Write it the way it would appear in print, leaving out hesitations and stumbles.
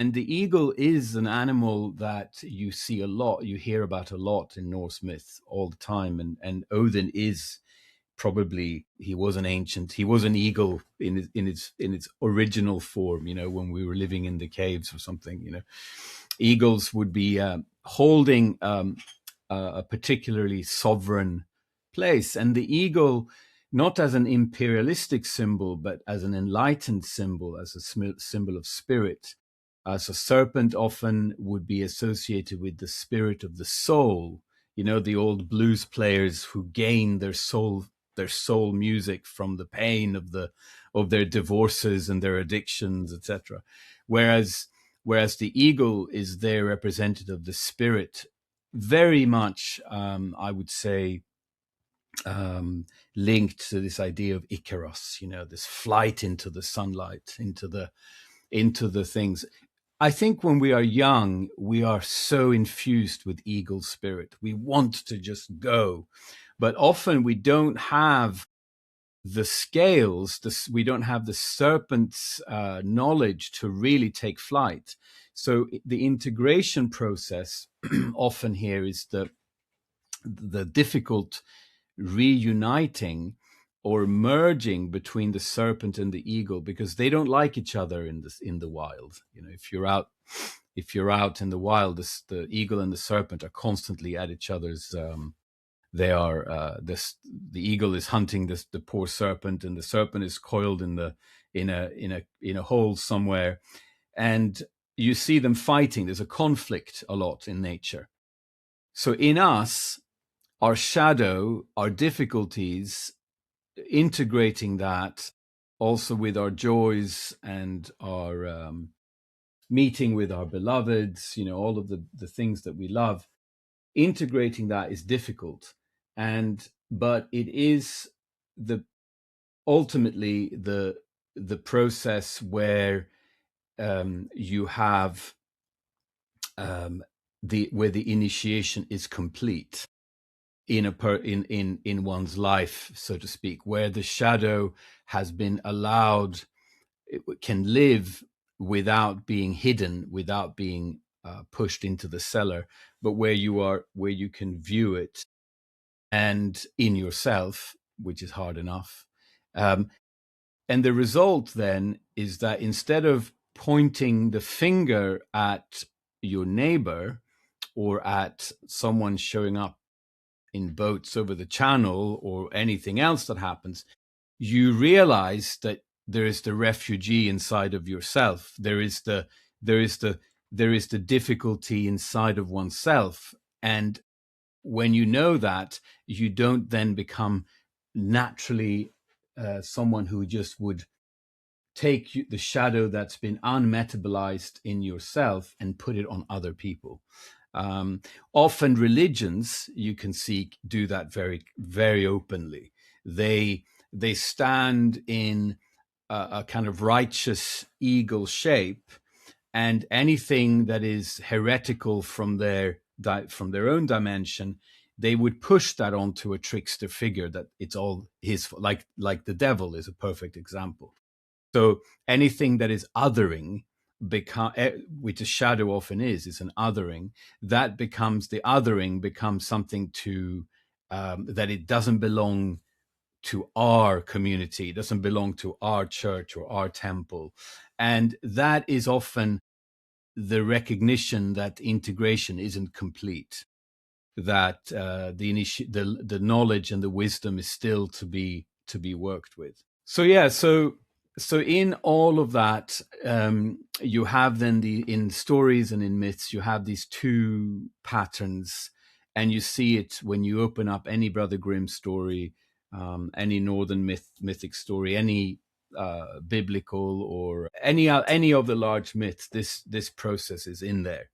And the eagle is an animal that you see a lot, you hear about a lot in Norse myth all the time. And Odin is probably, he was an eagle in its original form, when we were living in the caves or something. Eagles would be holding a particularly sovereign place. And the eagle, not as an imperialistic symbol, but as an enlightened symbol, as a symbol of spirit. So serpent often would be associated with the spirit of the soul. The old blues players who gain their soul music from the pain of their divorces and their addictions, etc. Whereas the eagle is their representative of the spirit, very much, I would say, linked to this idea of Icarus, this flight into the sunlight, into the things. I think when we are young, we are so infused with eagle spirit. We want to just go, but often we don't have the scales, we don't have the serpent's knowledge to really take flight. So the integration process often here is the difficult reuniting or merging between the serpent and the eagle, because they don't like each other in the wild. If you're out in the wild, the eagle and the serpent are constantly at each other's. They are the eagle is hunting the poor serpent, and the serpent is coiled in a hole somewhere, and you see them fighting. There's a conflict a lot in nature. So in us, our shadow, our difficulties, integrating that also with our joys and our meeting with our beloveds, all of the things that we love, integrating that is difficult. But it is ultimately the process where you have where the initiation is complete in one's life, so to speak, where the shadow has been allowed, it can live without being hidden, without being pushed into the cellar, but where you can view it and in yourself, which is hard enough. And the result then is that instead of pointing the finger at your neighbor or at someone showing up in boats over the channel or anything else that happens, you realize that there is the refugee inside of yourself. There is the difficulty inside of oneself. And when you know that, you don't then become naturally someone who just would take the shadow that's been unmetabolized in yourself and put it on other people. Often religions, you can see, do that very, very openly. They stand in a kind of righteous eagle shape, and anything that is heretical from their own dimension, they would push that onto a trickster figure, that it's all his, like the devil is a perfect example. So anything that is othering, which a shadow often is an othering, that becomes, the othering becomes something to that it doesn't belong to our community, it doesn't belong to our church or our temple. And that is often the recognition that integration isn't complete, that the knowledge and the wisdom is still to be worked with. So yeah, so in all of that, you have then in stories and in myths, you have these two patterns, and you see it when you open up any Brother Grimm story, any Northern mythic story, any biblical or any of the large myths. This process is in there.